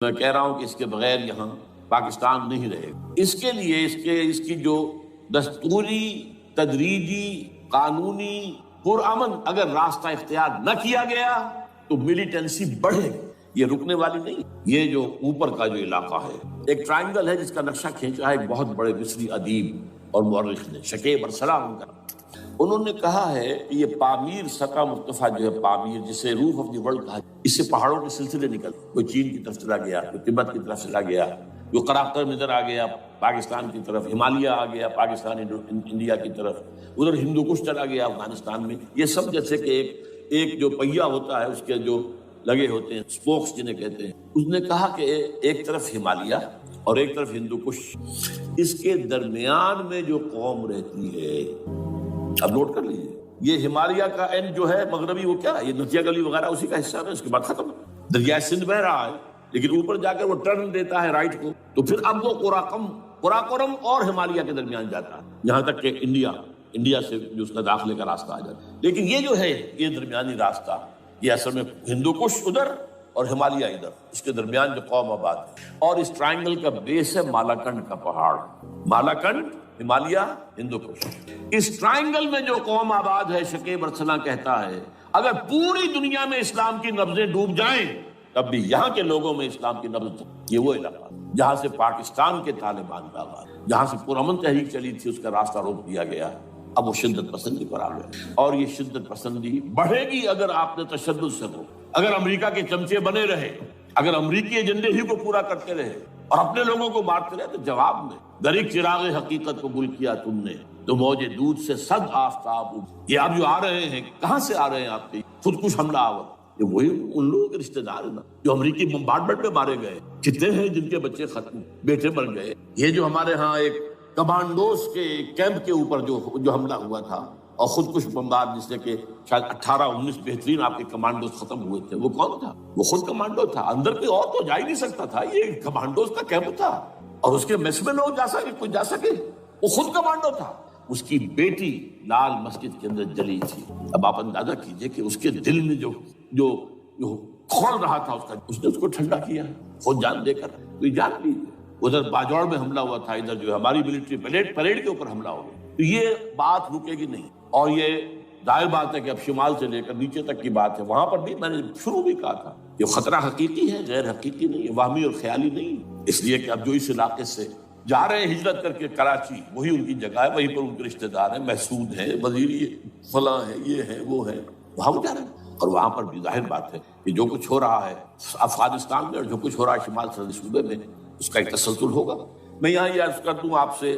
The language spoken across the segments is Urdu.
میں کہہ رہا ہوں کہ اس کے بغیر یہاں پاکستان نہیں رہے گا۔ اس کے لیے اس کی جو دستوری، تدریجی، قانونی، پرامن اگر راستہ اختیار نہ کیا گیا تو ملیٹنسی بڑھے گی، یہ رکنے والی نہیں۔ یہ جو اوپر کا جو علاقہ ہے، ایک ٹرائنگل ہے جس کا نقشہ کھینچا ہے ایک بہت بڑے مصری ادیب اور مورخ نے، شکیب ارسلان ان کا۔ انہوں نے کہا ہے کہ یہ پامیر سقا مرتفع جو ہے، پامیر جسے روف آف دی ورلڈ کہا، اس سے پہاڑوں کے سلسلے نکل، کوئی چین کی طرف چلا گیا، کوئی تبت کی طرف چلا گیا، جو قراقرم ادھر آ گیا پاکستان کی طرف، ہمالیہ آ گیا پاکستان انڈیا کی طرف، ادھر ہندو کش چلا گیا افغانستان میں۔ یہ سب جیسے کہ ایک جو پہیا ہوتا ہے اس کے جو لگے ہوتے ہیں سپوکس جنہیں کہتے ہیں۔ اس نے کہا کہ ایک طرف ہمالیہ اور ایک طرف ہندو کش، اس کے درمیان میں جو قوم رہتی ہے، اب نوٹ کر لیجیے، یہ ہمالیہ کا اینڈ جو ہے مغربی، وہ کیا ہے، یہ نتیا گلی وغیرہ اسی کا حصہ ہے، اس کے بعد ختم۔ دریائے سندھ بہ رہا ہے لیکن اوپر جا کر وہ ٹرن دیتا ہے رائٹ کو، تو پھر اب وہ قراقرم اور ہمالیہ کے درمیان جاتا ہے، یہاں تک کہ انڈیا سے جو اس کا داخلے کا راستہ آ جاتا ہے۔ لیکن یہ جو ہے یہ درمیانی راستہ، یہ اصل میں ہندو کش ادھر اور ہمالیہ ادھر، اس کے درمیان جو قوم آباد ہے، اور اس ٹرائنگل کا بیس ہے مالاکنڈ کا پہاڑ، مالاکنڈ، ہمالیہ، ہندو کش۔ اس ٹرائنگل میں جو قوم آباد ہے، شکیب ارسلان کہتا ہے اگر پوری دنیا میں اسلام کی نبضیں ڈوب جائیں تب بھی یہاں کے لوگوں میں اسلام کی نبض، یہ وہ علاقہ جہاں سے پاکستان کے طالبان کا آغاز، جہاں سے پرامن تحریک چلی تھی، اس کا راستہ روک دیا گیا، اب وہ شدت پسندی پر آ گئے، اور یہ شدت پسندی بڑھے گی اگر آپ نے تشدد سے رو، اگر امریکہ کے چمچے بنے رہے، اگر امریکی ایجنڈے ہی کو پورا کرتے رہے اور اپنے لوگوں کو مارتے رہے، تو جواب میں دریک چراغ حقیقت کو گل کیا تم نے تو موجے دودھ سے صد آفتاب۔ یہ اب جو آ رہے ہیں، کہاں سے آ رہے ہیں آپ کے خودکش حملہ آور؟ یہ وہی ان لوگوں کے رشتہ دار ہیں نا جو امریکی بمبارڈمنٹ میں مارے گئے، کتنے ہیں جن کے بچے ختم، بیٹے مر گئے۔ یہ جو ہمارے ہاں ایک کمانڈوز کے کیمپ کے اوپر جو حملہ ہوا تھا اور خودکش بمبار، جس سے کہ شاید 18-19 بہترین آپ کے کمانڈوز ختم ہوئے تھے، وہ کون تھا؟ وہ خود کمانڈو تھا، اندر کوئی اور تو جا ہی نہیں سکتا تھا، یہ کمانڈوز کا کیمپ تھا، اور اس کے میس میں لوگ کوئی جا سکے، وہ خود کمانڈو تھا۔ اس کی بیٹی لال مسجد کے اندر جلی تھی۔ اب آپ اندازہ کیجئے کہ اس کے دل میں جو کھول رہا تھا اس نے اس کو ٹھنڈا کیا خود جان دے کر، تو یہ جان لیجیے۔ ادھر باجوڑ میں حملہ ہوا تھا، ادھر جو ہماری ملٹری پریڈ کے اوپر حملہ ہو گیا، تو یہ بات رکے گی نہیں۔ اور یہ ظاہر بات ہے کہ اب شمال سے لے کر نیچے تک کی بات ہے، وہاں پر بھی میں نے شروع بھی کہا تھا یہ خطرہ حقیقی ہے، غیر حقیقی نہیں ہے، وہمی اور خیالی نہیں، اس لیے کہ اب جو اس علاقے سے جا رہے ہیں ہجرت کر کے کراچی، وہی ان کی جگہ ہے، وہیں پر ان کے رشتہ دار ہیں، محسود ہیں، وزیری فلاں ہے، یہ ہے وہ ہے، وہاں وہ جا رہے ہیں۔ اور وہاں پر بھی ظاہر بات ہے کہ جو کچھ ہو رہا ہے افغانستان میں اور جو کچھ ہو رہا ہے شمال سرحدی صوبے میں، اس کا ایک تسلسل ہوگا۔ میں یہاں یہ عرض کر دوں آپ سے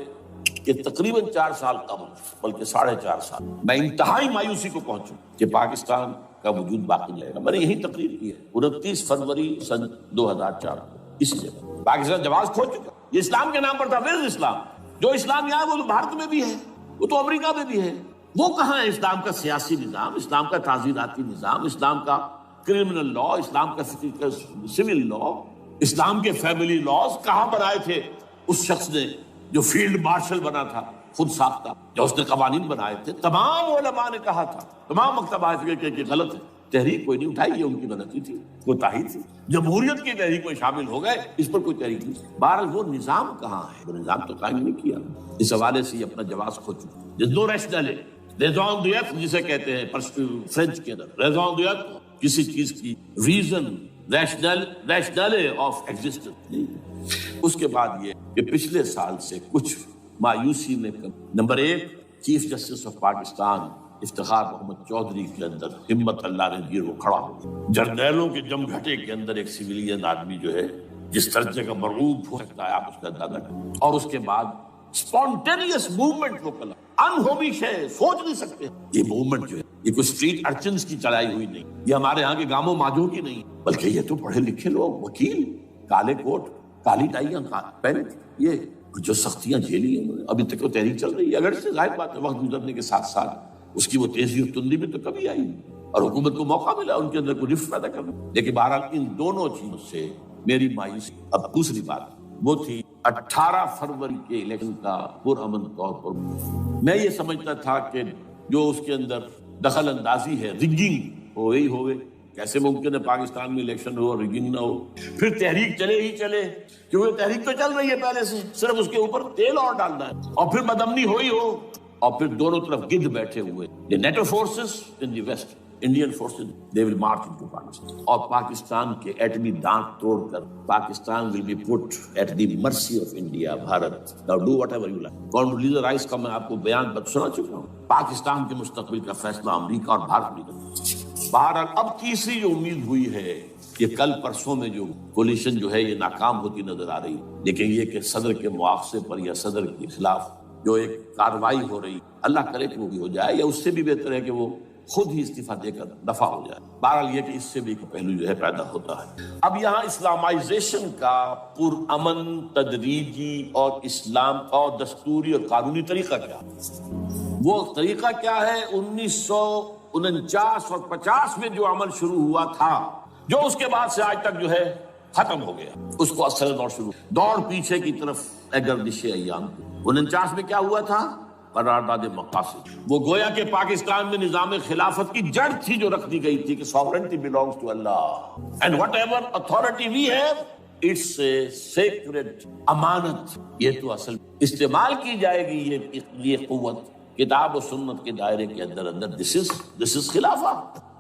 کہ تقریباً 4 سال قبل، بلکہ 4.5 سال، میں انتہائی مایوسی کو پہنچوں کہ پاکستان کا وجود باقی رہے گا۔ میں نے یہی تقریر کی ہے 29 فروری سن 2004 کو، اس جگہ پاکستان جواز کھو چکا۔ یہ اسلام کے نام پر تھا، ویئر اسلام؟ جو اسلام یہاں ہے وہ تو بھارت میں بھی ہے، وہ تو امریکہ میں بھی ہے، وہ کہاں ہے اسلام کا سیاسی نظام، اسلام کا تعزیراتی نظام، اسلام کا کرمنل لا، اسلام کا سول لا، اسلام کے فیملی لاز کہاں بنائے تھے اس شخص نے جو فیلڈ مارشل بنا تھا، خود ساختہ، جو اس نے قوانین بنائے تھے؟ تمام علماء نے کہا تھا، تمام مکتبہ کہ غلط ہے، تحریک کوئی نہیں اٹھائی، یہ ان کی غلطی تھی، کوتاہی تھی۔ جمہوریت کی تحریک میں شامل ہو گئے، اس پر کوئی تحریک نہیں۔ بہرحال وہ نظام کہاں ہے؟ وہ نظام تو قائم نہیں کیا۔ اس حوالے سے یہ اپنا جواز کھو چکا۔ نو ریشنل ریزون دیت جسے کہتے ہیں فرینچ کے اندر، ریزون دیت کسی چیز کی ریزن، ریشنل آف ایگزسٹنس نہیں۔ اس کے بعد یہ کہ پچھلے سال سے کچھ مایوسی نے، number 1 chief justice of Pakistan Iftikhar Muhammad Chaudhry کے اندر ہمت اللہ نے دی، وہ کھڑا ہو گیا۔ جرنیلوں کے جم گھٹے کے اندر ایک سویلین آدمی جو ہے جس درجے کا مرعوب ہو سکتا ہے، آپ اس کا اندازہ کریں۔ اور اس کے بعد اسپونٹینیس موومنٹ، وہ کلا انہوبی شے، سوچ نہیں سکتے یہ موومنٹ جو ہے، یہ کوئی اسٹریٹ ارچنز کی چلائی ہوئی نہیں، یہ ہمارے ہاں کے گاموں ماجوں کی نہیں، بلکہ یہ تو پڑھے لکھے لوگ، وکیل، کالے کوٹ، کالی ٹائیاں پہنے، یہ جو سختیاں جھیلی ہیں انہوں نے، ابھی تک وہ تحریک چل رہی ہے۔ اگر سے ظاہر بات ہے وقت گزرنے کے ساتھ ساتھ اس کی وہ تیزی اور تندی میں تو کمی آئی، اور حکومت کو موقع ملا ان کے اندر کوئی رفت پیدا کرنا۔ لیکن بہرحال ان دونوں چیزوں سے میری مایوسی۔ اب دوسری بات وہ تھی 18 فروری کے الیکشن کا پرامن طور پر میں یہ سمجھتا تھا کہ جو اس کے اندر دخل اندازی ہے، رگنگ ہوئی ہوئے، کیسے ممکن ہے پاکستان میں الیکشن ہو اور ریگنگ نہ ہو؟ پھر تحریک چلے ہی چلے، کیونکہ تحریک تو چل رہی ہے پہلے سے، صرف اس کے اوپر تیل اور ڈالنا ہے، اور پھر بدامنی ہوئی ہو، اور پھر دونوں طرف گدھ بیٹھے ہوئے، the NATO forces in the west, Indian forces they will march into Pakistan, اور پاکستان کے ایٹمی دانت توڑ کر Pakistan will be put at the mercy of India, Bharat, now do whatever you like. Condoleezza Rice کا میں آپ کو بیان سنا چکا ہوں، پاکستان کے مستقبل کا فیصلہ امریکہ اور بھارت نے کرنا۔ بہرحال اب تیسری جو امید ہوئی ہے کہ کل پرسوں میں جو کولیشن جو ہے یہ ناکام ہوتی نظر آ رہی، لیکن یہ کہ صدر کے مواخذے پر یا صدر کے خلاف جو ایک کارروائی ہو رہی، اللہ کرے کہ وہ بھی ہو جائے، یا اس سے بھی بہتر ہے کہ وہ خود ہی استعفیٰ دے کر دفع ہو جائے۔ بہرحال یہ کہ اس سے بھی ایک پہلو جو ہے پیدا ہوتا ہے۔ اب یہاں اسلامائزیشن کا پرامن، تدریجی اور اسلام کا دستوری اور قانونی طریقہ کیا ہے؟ وہ طریقہ کیا ہے؟ 1949 اور 50 میں جو عمل شروع ہوا تھا، جو اس کے بعد سے آج تک جو ہے ختم ہو گیا، اس کو اصل دوڑ پیچھے کی طرف گردش ایام۔ 49 میں کیا ہوا تھا؟ قرارداد مقاصد۔ وہ گویا کہ پاکستان میں نظام خلافت کی جڑ تھی جو رکھ دی گئی تھی کہ sovereignty belongs to Allah and whatever authority we have it's a sacred امانت۔ یہ تو اصل استعمال کی جائے گی یہ قوت کتاب و سنت کے دائرے کے اندر۔ this is خلافہ،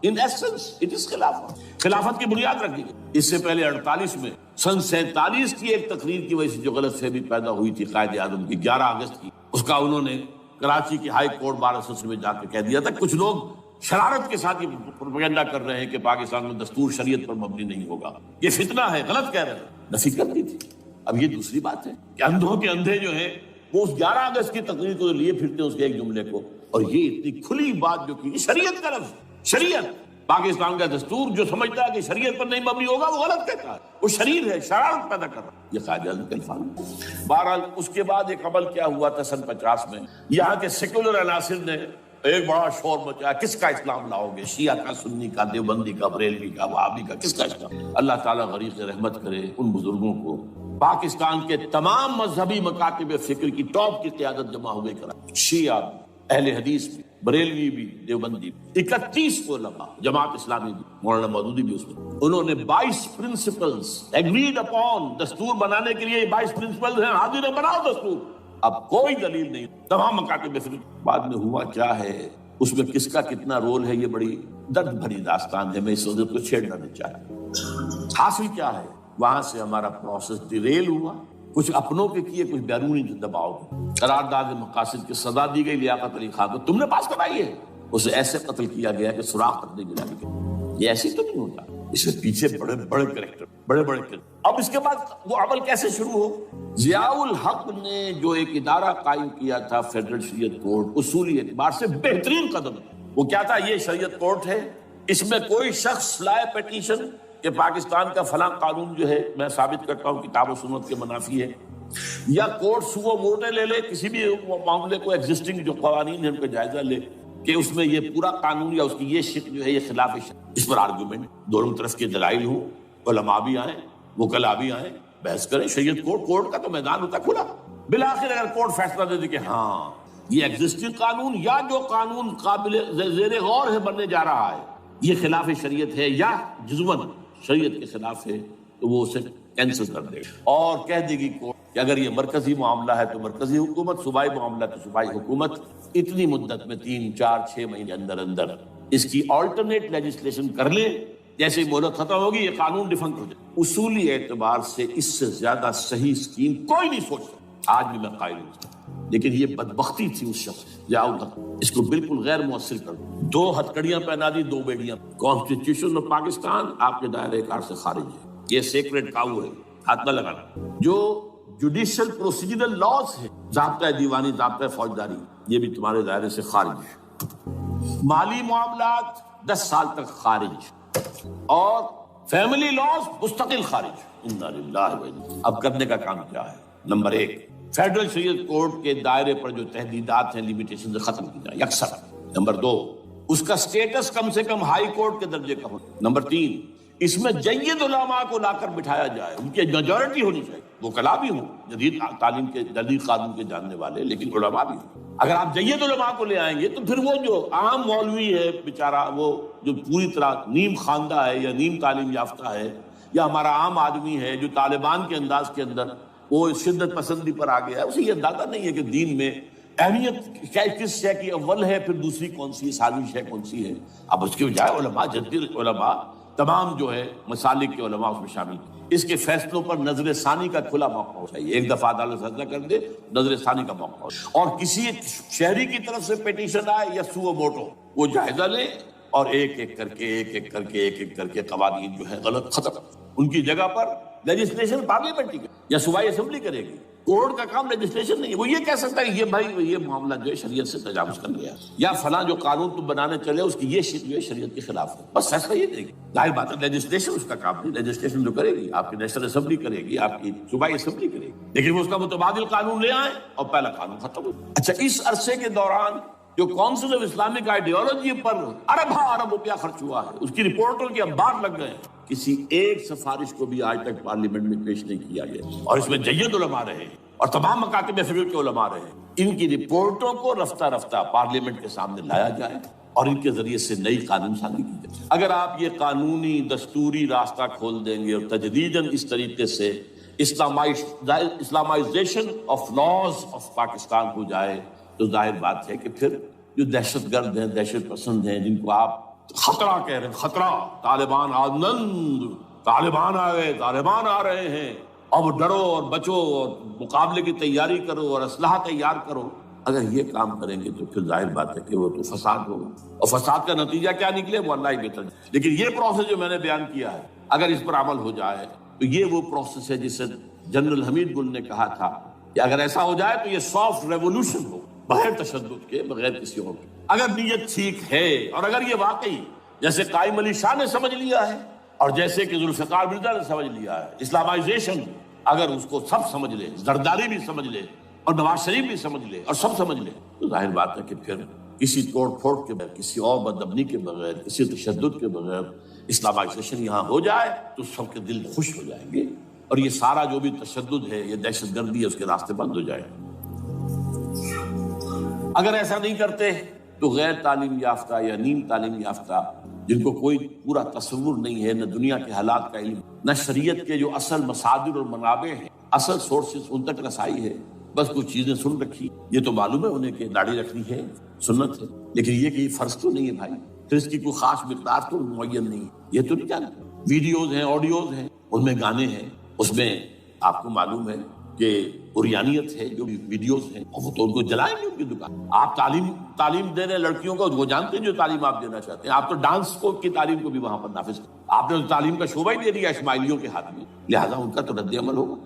in essence it is خلافہ۔ خلافت کی بنیاد رکھی گئی۔ اس سے پہلے 48 میں سن 47 کی ایک تقریر کی وجہ سے جو غلط فہمی پیدا ہوئی تھی قائد اعظم کی 11 اگست کی، اس کا انہوں نے کراچی کی ہائی کورٹ بار ایسوسی میں جا کے کہہ دیا تھا۔ کچھ لوگ شرارت کے ساتھ یہ پروپیگنڈا کر رہے ہیں کہ پاکستان میں دستور شریعت پر مبنی نہیں ہوگا، یہ فتنہ ہے، غلط کہہ رہے ہیں، نفی کر دی تھی۔ اب یہ دوسری بات ہے کہ اندھوں کے اندھے جو ہیں وہ اس 11 اگست کی تقریر کو لیے پھرتے ہیں اس کے ایک جملے کو، اور یہ اتنی کھلی بات جو کی شریعت کا لفظ، شریعت پاکستان کا دستور جو سمجھتا ہے کہ شریعت پر نہیں مبنی ہوگا وہ غلط کہتا ہے، وہ شریر ہے، شرارت پیدا کر رہا ہے، یہ قائد اعظم کے الفاظ۔ بہرحال اس کے بعد ایک عمل کیا ہوا تھا سن 50 میں، یہاں کے سیکولر عناصر نے ایک بڑا شور مچایا، کس کا اسلام لاؤ گے؟ شیعہ کا، سنی کا، دیوبندی کا، بریلوی کا، وہابی کا، کس کا اسلام؟ اللہ تعالیٰ غریق رحمت کرے ان بزرگوں کو۔ پاکستان کے تمام مذہبی مکاتب فکر کی ٹاپ کی قیادت جمع ہو گئی کرا، شیعہ بھی، اہل حدیث بھی، بریلوی بھی، دیوبندی بھی، 31 علماء، جماعت اسلامی بھی، مولانا مودودی بھی اس میں، انہوں نے 22 پرنسپلز ایگریڈ اپون، دستور بنانے کے لیے 22 پرنسپلز ہیں، حاضر ہیں، بناؤ دستور۔ اب کوئی دلیل نہیں، تمام مکاتب فکر۔ بعد میں ہوا کیا ہے، اس میں کس کا کتنا رول ہے، یہ بڑی درد بھری داستان ہے، میں اس وقت کو چھیڑنا نہیں چاہتا۔ حاصل کیا ہے، وہاں سے ہمارا پروسیس ڈیریل ہوا، کچھ اپنوں کے کیے، کچھ بیرونی دباؤ کے۔ قرارداد مقاصد کی سزا دی گئی لیاقت علی خان کو، تم نے پاس کرائی ہے، اسے ایسے قتل کیا گیا کہ سوراخ تک نہیں ملا گیا۔ یہ ایسی تو نہیں ہوتا، اس کے پیچھے بڑے بڑے کریکٹر، بڑے بڑے کریکٹر۔ اب اس کے بعد وہ عمل کیسے شروع ہو؟ ضیاء الحق نے جو ایک ادارہ قائم کیا تھا فیڈرل شریعت کورٹ، اصولی اعتبار سے بہترین قدم، وہ کیا تھا؟ یہ شریعت کورٹ ہے، اس میں کوئی شخص لائے پیٹیشن کہ پاکستان کا فلاں قانون جو ہے میں ثابت کرتا ہوں کتاب و سنت کے منافی ہے، یا کورٹ سو موٹے لے لے کسی بھی معاملے کو، ایگزسٹنگ جو قوانین ہیں ان کا جائزہ لے کہ اس میں یہ پورا قانون یا اس کی یہ شق جو ہے یہ خلاف شرع، اس پر آرگومنٹ، دونوں طرف کے دلائل ہوں، علماء بھی آئیں، وکلاء بھی آئیں، بحث کریں۔ شریعت کورٹ کا تو میدان ہوتا کھلا، بالآخر اگر کورٹ فیصلہ دے دے کہ ہاں یہ ایگزسٹنگ قانون یا جو قانون قابل زیر غور ہے بننے جا رہا ہے یہ خلاف شریعت ہے یا جزوً شریعت کے خلاف ہے، تو وہ اسے کینسل کر دے گا اور کہہ دے گی کورٹ کہ اگر یہ مرکزی معاملہ ہے تو مرکزی حکومت، صوبائی معاملہ تو صوبائی حکومت اتنی مدت میں 3، 4، 6 مہینے اندر اس کی آلٹرنیٹ لیجسلیشن کر لے، جیسے ہی مہلت ختم ہوگی یہ قانون ڈیفنکٹ ہو جائے۔ اصولی اعتبار سے اس سے زیادہ صحیح اسکیم کوئی نہیں سوچ سکتا، آج بھی میں قائل ہوں، لیکن یہ بدبختی تھی اس شخص ضیاء الحق، اس کو بالکل غیر مؤثر کر دیا، 2 ہتھکڑیاں پہنا دی، 2 بیڑیاں۔ کانسٹیٹیوشن آف پاکستان آپ کے دائرے کار سے خارج ہے، یہ سیکریٹ کاؤ ہے، ہاتھ نہ لگانا۔ جو جوڈیشل پروسیجرل لاز ہے، ضابطہ دیوانی، ضابطہ فوجداری، یہ بھی تمہارے دائرے سے خارج ہے۔ مالی معاملات 10 سال تک خارج، اور فیملی لاز مستقل خارج۔ انا للہ و انا۔ اب کرنے کا کام کیا ہے؟ نمبر 1، فیڈرل شریعت کورٹ کے دائرے پر جو تحدیدات ہیں، لیمیٹیشن ختم کی جائے یکسر۔ نمبر 2، اس کا سٹیٹس کم سے کم ہائی کورٹ کے درجے کا ہو۔ نمبر 3، اس میں جید علماء کو لا کر بٹھایا جائے، ان کی میجورٹی ہونی چاہیے، وہ کلا بھی ہوں جدید تعلیم کے جدید قانون کے جاننے والے، لیکن علماء بھی ہوں۔ اگر آپ جید علماء کو لے آئیں گے تو پھر وہ جو عام مولوی ہے بیچارہ، وہ جو پوری طرح نیم خواندہ ہے یا نیم تعلیم یافتہ ہے، یا ہمارا عام آدمی ہے جو طالبان کے انداز کے اندر وہ شدت پسندی پر آ گیا ہے، اسے یہ اندازہ نہیں ہے کہ دین میں اہمیت کس شے کی اول ہے، پھر دوسری کون سی، ثانی شے کون سی ہے۔ اب اس کے بجائے علماء، جدید علماء، تمام جو ہے مسالک کے علماء اس میں شامل، اس کے فیصلوں پر نظر ثانی کا کھلا موقع ہو چاہیے۔ ایک دفعہ عدالت فیصلہ کر دے، نظر ثانی کا موقع ہو، اور کسی ایک شہری کی طرف سے پیٹیشن آئے یا سو موٹو، وہ جائزہ لے اور ایک ایک کر کے قوانین جو ہے غلط ختم، ان کی جگہ پر لیجسلیشن پارلیمنٹ یا صوبائی اسمبلی کرے گی۔ کورٹ کا کام لیجسلیشن نہیں ہے، وہ یہ کہہ سکتا ہے یہ بھائی یہ معاملہ جو ہے شریعت سے تجاوز کر گیا، یا فلاں جو قانون تم بنانے چلے اس کی یہ جو ہے شریعت کے خلاف ہے، بس فیصلہ یہ دے گی۔ ظاہر بات ہے لیجسلیشن اس کا کام نہیں، لیجسلیشن جو کرے گی آپ کی نیشنل اسمبلی کرے گی، آپ کی صوبائی اسمبلی کرے گی، لیکن وہ اس کا متبادل قانون لے آئیں اور پہلا قانون ختم ہو۔ اچھا، اس عرصے کے دوران جو کونسل آف اسلامک آئیڈیالوجی پر ارب روپیہ خرچ ہوا ہے، اس کی رپورٹوں کے انبار لگ گئے ہیں، کسی ایک سفارش کو بھی آج تک پارلیمنٹ میں پیش نہیں کیا گیا، اور اس میں جید علماء رہے اور تمام مکاتب فقہ کے علماء رہے۔ ان کی رپورٹوں کو رفتہ رفتہ پارلیمنٹ کے سامنے لایا جائے اور ان کے ذریعے سے نئی قانون سازی کی جائے۔ اگر آپ یہ قانونی دستوری راستہ کھول دیں گے اور تجدیداً اس طریقے سے Islamisation of laws of Pakistan ہو جائے تو ظاہر بات ہے کہ پھر جو دہشت گرد ہیں، دہشت پسند ہیں، جن کو آپ خطرہ کہہ رہے ہیں، خطرہ، طالبان آنند، طالبان آ گئے، طالبان آ رہے ہیں، اب ڈرو اور بچو اور مقابلے کی تیاری کرو اور اسلحہ تیار کرو، اگر یہ کام کریں گے تو پھر ظاہر بات ہے کہ وہ تو فساد ہوگا، اور فساد کا نتیجہ کیا نکلے وہ اللہ ہی بہتر۔ لیکن یہ پروسیس جو میں نے بیان کیا ہے، اگر اس پر عمل ہو جائے تو یہ وہ پروسیس ہے جسے جنرل حمید گل نے کہا تھا کہ اگر ایسا ہو جائے تو یہ سافٹ ریولوشن ہو، بغیر تشدد کے، بغیر کسی اور کے۔ اگر نیت ٹھیک ہے اور اگر یہ واقعی جیسے قائم علی شاہ نے سمجھ لیا ہے اور جیسے کہ ذوالفقار مرزا نے سمجھ لیا ہے، اسلامائزیشن، اگر اس کو سب سمجھ لے، زرداری بھی سمجھ لے اور نواز شریف بھی سمجھ لے اور سب سمجھ لے، تو ظاہر بات ہے کہ پھر کسی توڑ پھوڑ کے بغیر، کسی اور بدامنی کے بغیر، کسی تشدد کے بغیر اسلامائزیشن یہاں ہو جائے تو سب کے دل خوش ہو جائیں گے، اور یہ سارا جو بھی تشدد ہے، یہ دہشت گردی ہے، اس کے راستے بند ہو جائیں گے۔ اگر ایسا نہیں کرتے تو غیر تعلیم یافتہ یا نیم تعلیم یافتہ، جن کو کوئی پورا تصور نہیں ہے، نہ دنیا کے حالات کا علم، نہ شریعت کے جو اصل مصادر اور منابع ہیں، اصل سورسز، ان تک رسائی ہے، بس کچھ چیزیں سن رکھی، یہ تو معلوم ہے انہیں کہ داڑھی رکھنی ہے، سنت ہے، لیکن یہ کہ یہ فرض تو نہیں ہے بھائی، پھر اس کی کوئی خاص مقدار تو معین نہیں، یہ تو نہیں جانتے۔ ویڈیوز ہیں، آڈیوز ہیں، ان میں گانے ہیں، اس میں آپ کو معلوم ہے کہ اوریانیت ہے، جو ویڈیوز ہیں، وہ تو ان کو جلائیں گے ان کی دکان۔ آپ تعلیم دے رہے لڑکیوں کو، وہ جانتے ہیں جو تعلیم آپ دینا چاہتے ہیں، آپ تو ڈانس کو کی تعلیم کو بھی وہاں پر نافذ کریں، آپ نے تعلیم کا شعبہ ہی دے دیا اسماعیلیوں کے ہاتھ میں، لہٰذا ان کا تو رد عمل ہوگا۔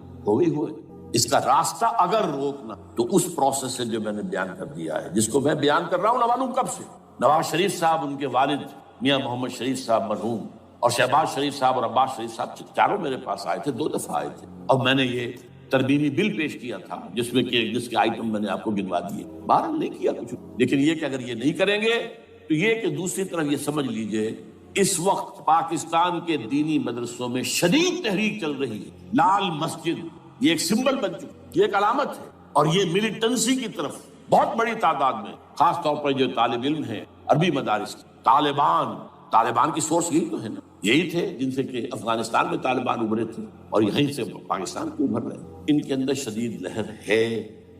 اس کا راستہ اگر روکنا تو اس پروسیس سے جو میں نے بیان کر دیا ہے، جس کو میں بیان کر رہا ہوں نہ معلوم کب سے، نواز شریف صاحب، ان کے والد میاں محمد شریف صاحب مرحوم، اور شہباز شریف صاحب اور عباس شریف صاحب، چاروں میرے پاس آئے تھے، 2 دفعہ آئے تھے، اور میں نے یہ ترمیمی بل پیش کیا تھا جس کے آئٹم میں نے آپ کو گنوا دیے، بہرحال نہیں کیا کچھ، لیکن یہ کہ اگر یہ نہیں کریں گے تو یہ کہ دوسری طرف یہ سمجھ لیجئے اس وقت پاکستان کے دینی مدرسوں میں شدید تحریک چل رہی ہے۔ لال مسجد یہ ایک سمبل بن چکی، یہ ایک علامت ہے، اور یہ ملیٹنسی کی طرف بہت بڑی تعداد میں، خاص طور پر جو طالب علم ہیں عربی مدارس کے، طالبان کی سورس یہی تو ہے نا، یہی تھے جن سے کہ افغانستان میں طالبان ابھرے تھے اور یہیں سے پاکستان کو ابھر رہے ہیں۔ ان کے اندر شدید لہر ہے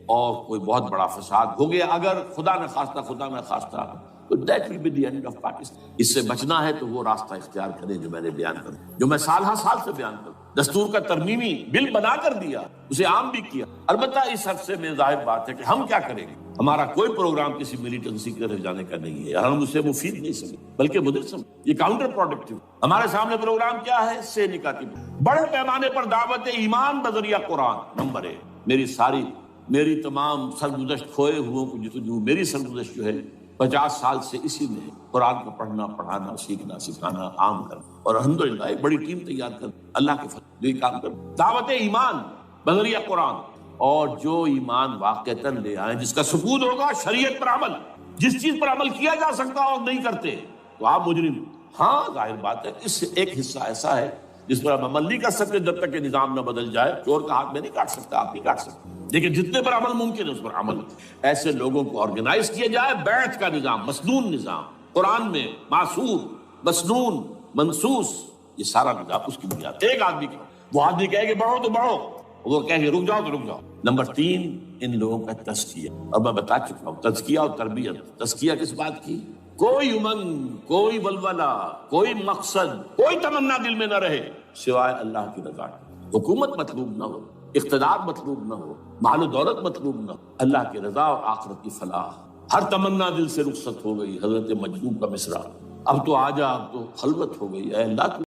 اور کوئی بہت بڑا فساد ہو گیا اگر خدا نہ خواستہ تو that will be the end of Pakistan۔ اس سے بچنا ہے تو وہ راستہ اختیار کریں جو میں نے بیان کر، جو میں سال سے بیان کر، دستور کا ترمیمی بل بنا کر دیا، اسے عام بھی کیا۔ البتہ اس عرصے میں ظاہر بات ہے کہ ہم کیا کریں گے، ہمارا کوئی پروگرام کسی ملیٹنسی کی طرف جانے کا نہیں ہے، ہم اسے مفید نہیں سمجھیں بلکہ مضر سمجھیں، یہ کاؤنٹر پروڈکٹیو۔ ہمارے سامنے پروگرام کیا ہے، سے نکاتی بڑے پیمانے پر دعوت ایمان بذریعہ قرآن، نمبر 1۔ میری تمام سرگزشت کھوئے ہوئوں کو جتوں، میری سرگزشت جو ہے 50 سال سے اسی میں ہے، قرآن کو پڑھنا، پڑھانا، سیکھنا، سکھانا، عام کرنا، اور الحمدللہ ایک بڑی ٹیم تیار کر اللہ کے فضل جو یہ کام کر، دعوت ایمان بذریعہ قرآن، اور جو ایمان واقعتاً لے آئیں جس کا ثبوت ہوگا شریعت پر عمل، جس چیز پر عمل کیا جا سکتا اور نہیں کرتے تو آپ مجرم ہاں ظاہر بات ہے اس سے ایک حصہ ایسا ہے جس پر آپ عمل نہیں کر سکتے جب تک کہ نظام نہ بدل جائے. چور کا ہاتھ میں نہیں کاٹ سکتا، آپ نہیں کاٹ سکتے، لیکن جتنے پر عمل ممکن ہے اس پر عمل. ایسے لوگوں کو آرگنائز کیا جائے، بیعت کا نظام، مسنون نظام، قرآن میں معصور، مسنون، منصوص، یہ سارا نظام اس کی بنیاد. ایک آدمی کا، وہ آدمی کہے کہ بڑھو تو بڑھو، وہ کہے کہ رک جاؤ تو رک جاؤ. نمبر 3 ان لوگوں کا تزکیہ. اور میں بتا چکا ہوں تزکیہ اور تربیت. تزکیہ کس بات کی؟ کوئی امنگ، کوئی ولولہ، کوئی مقصد، کوئی تمنا دل میں نہ رہے سوائے اللہ کی رضا. حکومت مطلوب نہ ہو، اقتدار مطلوب نہ ہو، مال و دولت مطلوب نہ ہو، اللہ کی رضا اور آخرت کی فلاح. ہر تمنا دل سے رخصت ہو گئی. حضرت مجذوب کا مصرع، اب تو آجا، اب تو خلوت ہو گئی، اے اللہ